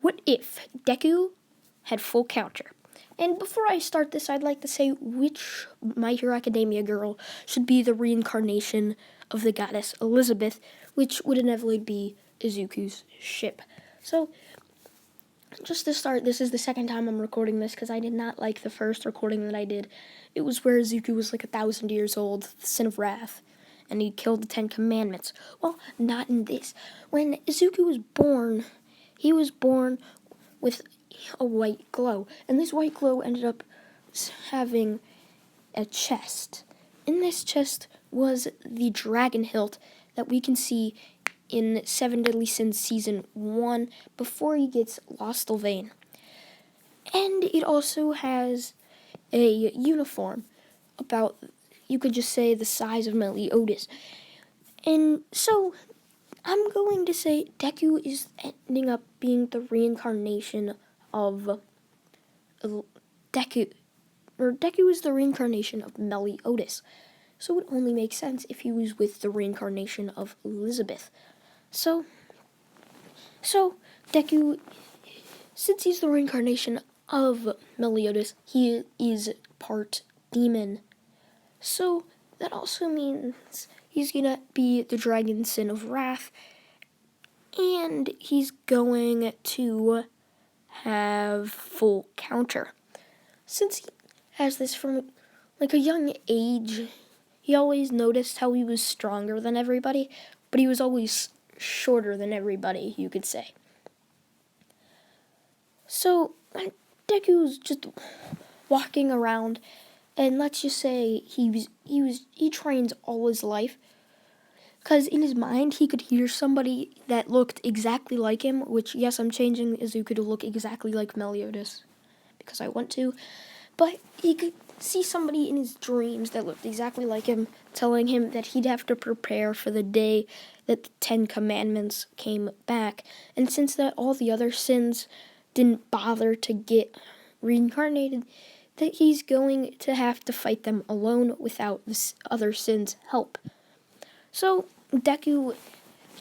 What if Deku had full counter? And before I start this, I'd like to say which My Hero Academia girl should be the reincarnation of the goddess Elizabeth, which would inevitably be Izuku's ship. So, just to start, this is the second time I'm recording this because I did not like the first recording that I did. It was where Izuku was like 1,000 years old, the Sin of Wrath, and he killed the 10 Commandments. Well, not in this. When Izuku was born, he was born with a white glow, and this white glow ended up having a chest. In this chest was the dragon hilt that we can see in Seven Deadly Sins Season 1 before he gets lost Sylvain. And it also has a uniform about, you could just say, the size of Meliodas. And so, I'm going to say Deku is ending up being the reincarnation of Deku. Or Deku is the reincarnation of Meliodas. So it only makes sense if he was with the reincarnation of Elizabeth. So Deku, since he's the reincarnation of Meliodas, he is part demon. So that also means he's gonna be the dragon Sin of Wrath, and he's going to have full counter. Since he has this from like a young age, he always noticed how he was stronger than everybody, but he was always shorter than everybody, you could say. So Deku's just walking around, and let's just say he trains all his life, because in his mind he could hear somebody that looked exactly like him, which, yes, I'm changing Izuku to look exactly like Meliodas because I want to, but he could see somebody in his dreams that looked exactly like him, telling him that he'd have to prepare for the day that the 10 Commandments came back. And since that all the other sins didn't bother to get reincarnated, that he's going to have to fight them alone without the other sins' help. So Deku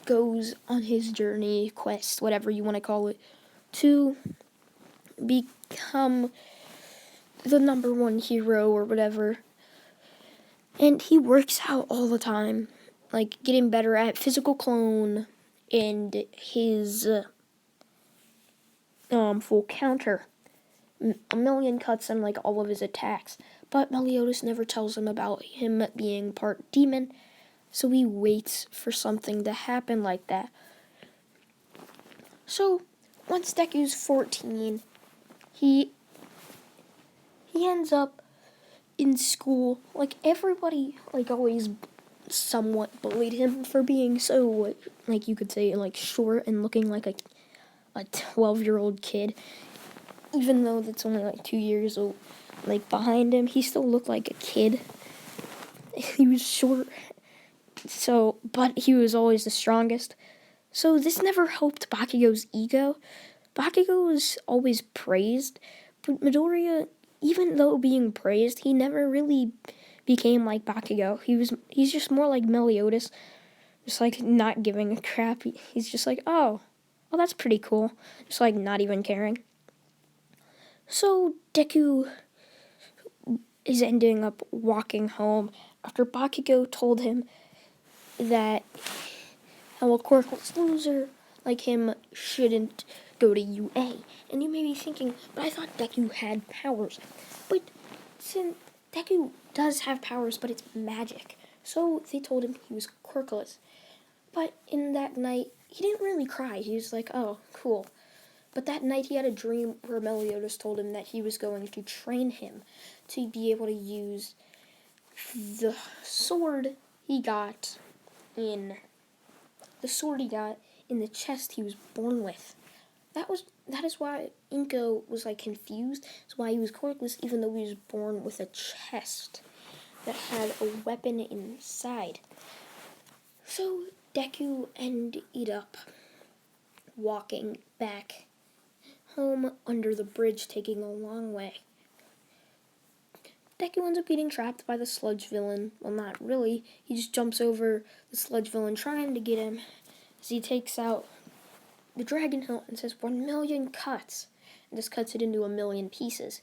goes on his journey, quest, whatever you want to call it, to become the number one hero or whatever. And he works out all the time, like getting better at physical clone and his full counter. A million cuts on like all of his attacks. But Meliodas never tells him about him being part demon, so he waits for something to happen like that. So once Deku's 14, he ends up in school. Like, everybody, like, always somewhat bullied him for being so, like, you could say, like, short and looking like a 12-year-old kid. Even though that's only, like, 2 years old, like, behind him, he still looked like a kid. He was short, but he was always the strongest. So this never helped Bakugo's ego. Bakugo was always praised, but Midoriya, even though being praised, he never really became like Bakugo. He's just more like Meliodas, just like not giving a crap. He's just like, oh, that's pretty cool. Just like not even caring. So Deku is ending up walking home after Bakugo told him that a quirkless loser like him shouldn't go to UA. And you may be thinking, but I thought Deku had powers. But since Deku does have powers, but it's magic. So they told him he was quirkless. But in that night, he didn't really cry. He was like, oh, cool. But that night he had a dream where Meliodas told him that he was going to train him to be able to use the sword he got in the chest he was born with. That is why Inko was like confused. That's why he was quirkless, even though he was born with a chest that had a weapon inside. So Deku ended up walking back home under the bridge, taking a long way. Deku ends up getting trapped by the sludge villain. Well, not really. He just jumps over the sludge villain trying to get him as he takes out the dragon hilt and says 1,000,000 cuts. And just cuts it into 1,000,000 pieces.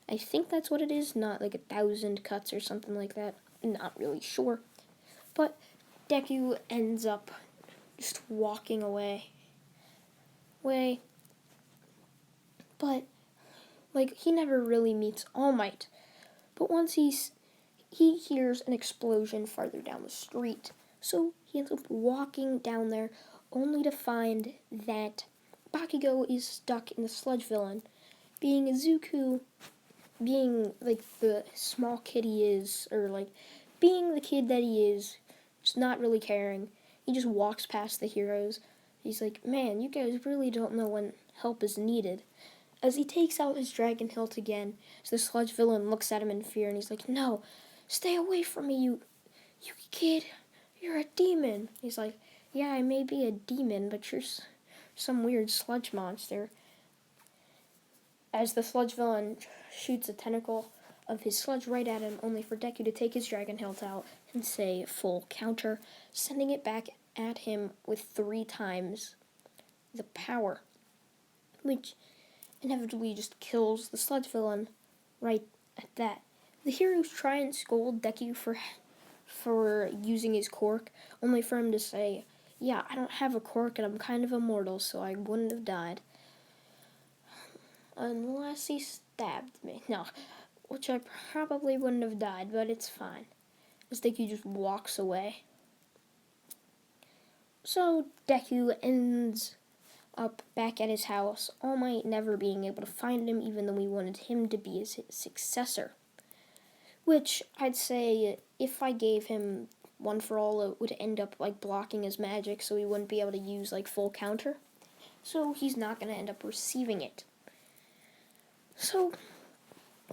I think that's what it is, not like 1,000 cuts or something like that. Not really sure. But Deku ends up just walking away. But, like, he never really meets All Might. But once he hears an explosion farther down the street. So he ends up walking down there only to find that Bakugo is stuck in the sludge villain. Being Izuku, being like the small kid he is, or like being the kid that he is, just not really caring. He just walks past the heroes. He's like, man, you guys really don't know when help is needed. As he takes out his dragon hilt again, so the sludge villain looks at him in fear and he's like, no, stay away from me, you kid. You're a demon. He's like, yeah, I may be a demon, but you're some weird sludge monster. As the sludge villain shoots a tentacle of his sludge right at him, only for Deku to take his dragon hilt out and say full counter, sending it back at him with 3 times the power, which inevitably just kills the sludge villain right at that. The heroes try and scold Deku for using his quirk, only for him to say, yeah, I don't have a quirk and I'm kind of immortal, so I wouldn't have died. Unless he stabbed me. No, which I probably wouldn't have died, but it's fine. As Deku just walks away. So Deku ends up back at his house, All Might never being able to find him, even though we wanted him to be his successor. Which I'd say, if I gave him One for All, it would end up like blocking his magic, so he wouldn't be able to use like full counter. So he's not going to end up receiving it. So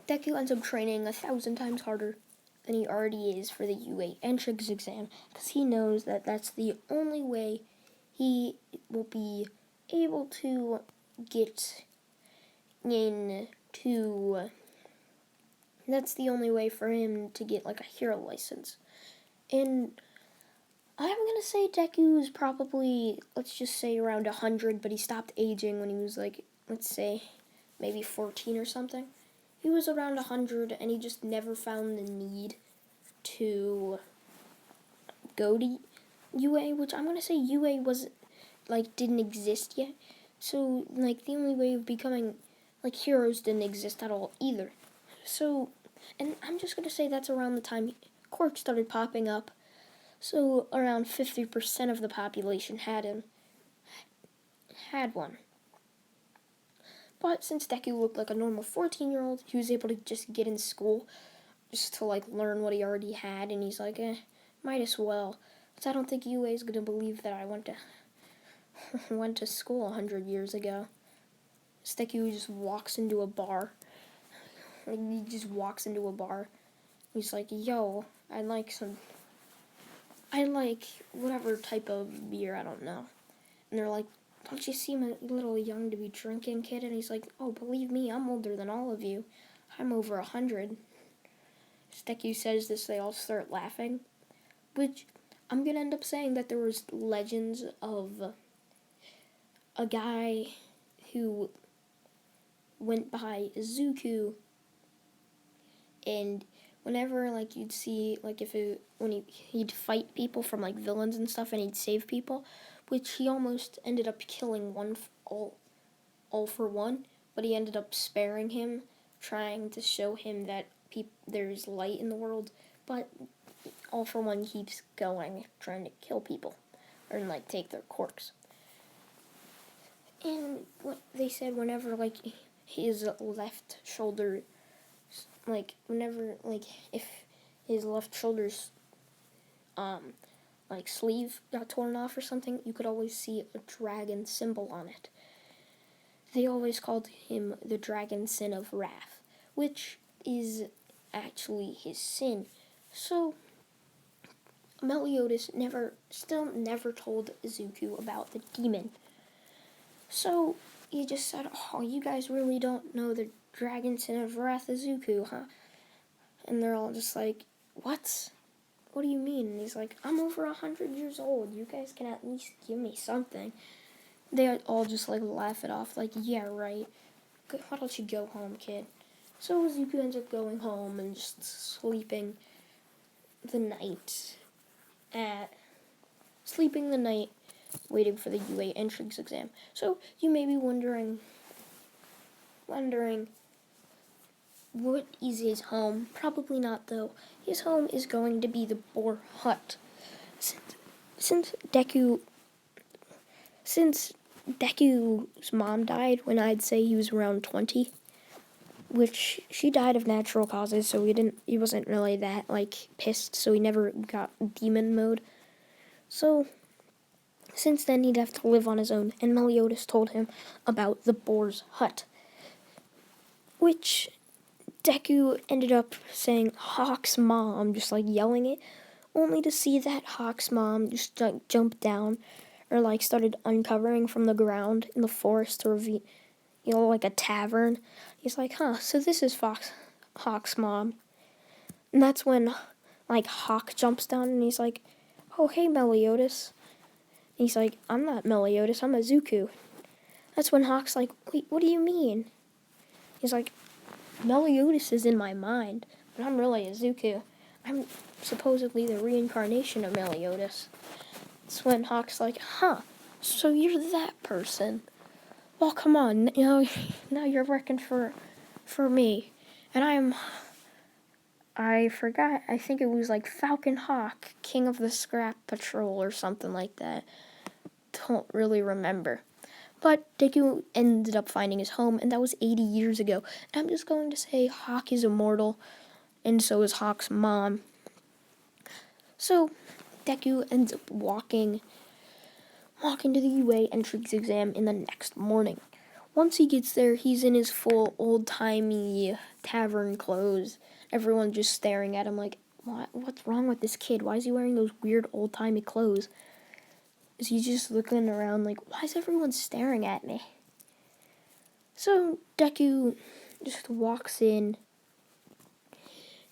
Deku ends up training 1,000 times harder than he already is for the UA entrance exam, because he knows that that's the only way he will be able to get into. That's the only way for him to get like a hero license. And I'm gonna say Deku is probably, let's just say, around 100, but he stopped aging when he was like, let's say, maybe 14 or something. He was around 100, and he just never found the need to go to UA, which I'm gonna say UA was like didn't exist yet. So like the only way of becoming like heroes didn't exist at all either. So, and I'm just gonna say that's around the time quirks started popping up. So around 50% of the population had one. But since Deku looked like a normal 14-year-old, he was able to just get in school, just to like learn what he already had, and he's like, might as well. Because I don't think UA is gonna believe that I went to school 100 years ago. Deku just walks into a bar. He just walks into a bar. He's like, yo, I like whatever type of beer, I don't know. And they're like, don't you seem a little young to be drinking, kid? And he's like, oh, believe me, I'm older than all of you. I'm over 100. Deku says this, they all start laughing. Which, I'm going to end up saying that there was legends of a guy who went by Izuku, and whenever like you'd see like when he'd fight people from like villains and stuff, and he'd save people, which he almost ended up killing all for one, but he ended up sparing him, trying to show him that there's light in the world, but All for One keeps going, trying to kill people, or like take their quirks. And what they said, whenever like his left shoulder, like whenever like if his left shoulder's like sleeve got torn off or something, you could always see a dragon symbol on it. They always called him the Dragon Sin of Wrath, which is actually his sin. So Meliodas still never told Izuku about the demon. So he just said, oh, you guys really don't know the Dragon Sin of Wrath, Izuku, huh? And they're all just like, what? What do you mean? And he's like, I'm over 100 years old. You guys can at least give me something. they all just like laugh it off, like, yeah, right. Why don't you go home, kid? So Zuko ends up going home and just sleeping the night waiting for the UA entrance exam. So you may be wondering what is his home? Probably not, though. His home is going to be the Boar Hut. Since Deku's mom died when I'd say he was around 20, which she died of natural causes, so he wasn't really that, like, pissed, so he never got demon mode. So since then, he'd have to live on his own, and Meliodas told him about the Boar's Hut, which Deku ended up saying Hawk's mom, just like yelling it, only to see that Hawk's mom just like jump down or like started uncovering from the ground in the forest to reveal, like a tavern. He's like, huh, so this is Hawk's mom. And that's when like Hawk jumps down and he's like, oh, hey, Meliodas. And he's like, I'm not Meliodas, I'm a Zuko. That's when Hawk's like, wait, what do you mean? He's like, Meliodas is in my mind, but I'm really a Zuko. I'm supposedly the reincarnation of Meliodas. That's when Hawk's like, huh, so you're that person. Well, come on, now you're working for me. And I forgot, I think it was like Falcon Hawk, King of the Scrap Patrol or something like that. Don't really remember. But Deku ended up finding his home, and that was 80 years ago. And I'm just going to say Hawk is immortal, and so is Hawk's mom. So Deku ends up walking to the UA entrance exam in the next morning. Once he gets there, he's in his full old-timey tavern clothes. Everyone's just staring at him like, what's wrong with this kid? Why is he wearing those weird old-timey clothes? Is he just looking around like, why is everyone staring at me? So Deku just walks in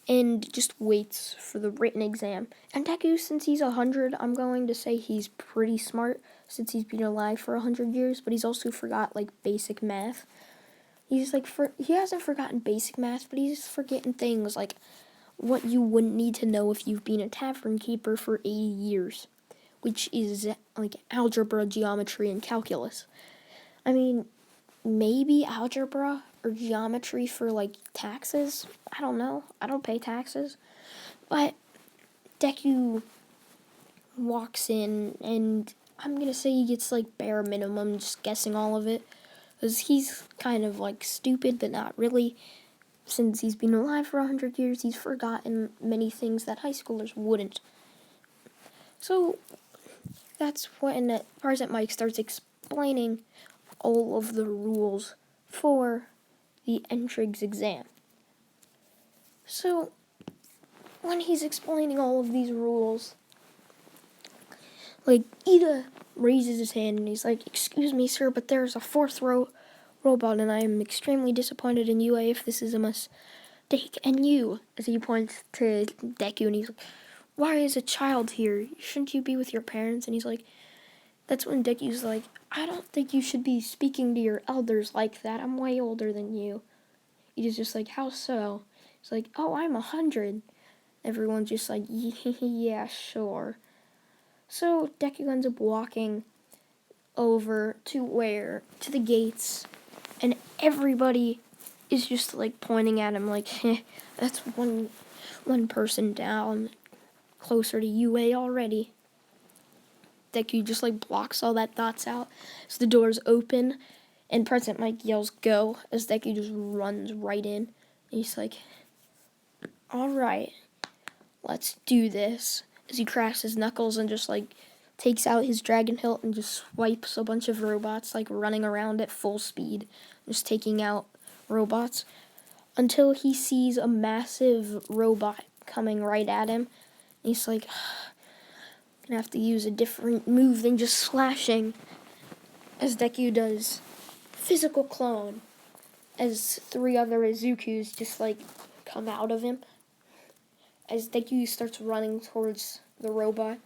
and just waits for the written exam. And Deku, since he's 100, I'm going to say he's pretty smart since he's been alive for 100 years, but he's also forgot, like, basic math. He's, like, he hasn't forgotten basic math, but he's forgetting things like what you wouldn't need to know if you've been a tavern keeper for 80 years, which is, like, algebra, geometry, and calculus. I mean, maybe algebra or geometry for, like, taxes. I don't know. I don't pay taxes. But Deku walks in, and I'm going to say he gets, like, bare minimum, just guessing all of it. Because he's kind of, like, stupid, but not really. Since he's been alive for 100 years, he's forgotten many things that high schoolers wouldn't. So that's when President Mike starts explaining all of the rules for the entrance exam. So when he's explaining all of these rules, like, Ida raises his hand and he's like, excuse me, sir, but there's a fourth robot and I am extremely disappointed in UA if this is a mistake. And you, as he points to Deku, and he's like, why is a child here? Shouldn't you be with your parents? And he's like, that's when Deku's like, I don't think you should be speaking to your elders like that. I'm way older than you. He's just like, how so? He's like, oh, I'm 100. Everyone's just like, yeah, sure. So Deku ends up walking over to the gates, and everybody is just like pointing at him like, that's one person down, closer to UA already. Deku just like blocks all that thoughts out. So the doors open, and President Mike yells, go, as Deku just runs right in. And he's like, all right, let's do this. As he cracks his knuckles and just like takes out his dragon hilt and just swipes a bunch of robots, like running around at full speed, just taking out robots, until he sees a massive robot coming right at him. And he's like, I'm gonna have to use a different move than just slashing, as Deku does physical clone, as 3 other Izukus just like come out of him. As Deku starts running towards the robot,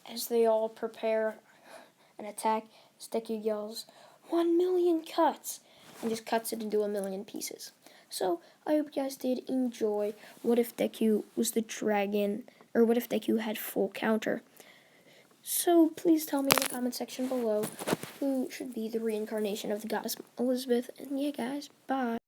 as they all prepare an attack, as Deku yells, 1,000,000 cuts, and just cuts it into 1,000,000 pieces. So, I hope you guys did enjoy What If Deku was the dragon, or what if Deku had full counter. So, please tell me in the comment section below who should be the reincarnation of the goddess Elizabeth. And yeah, guys, bye.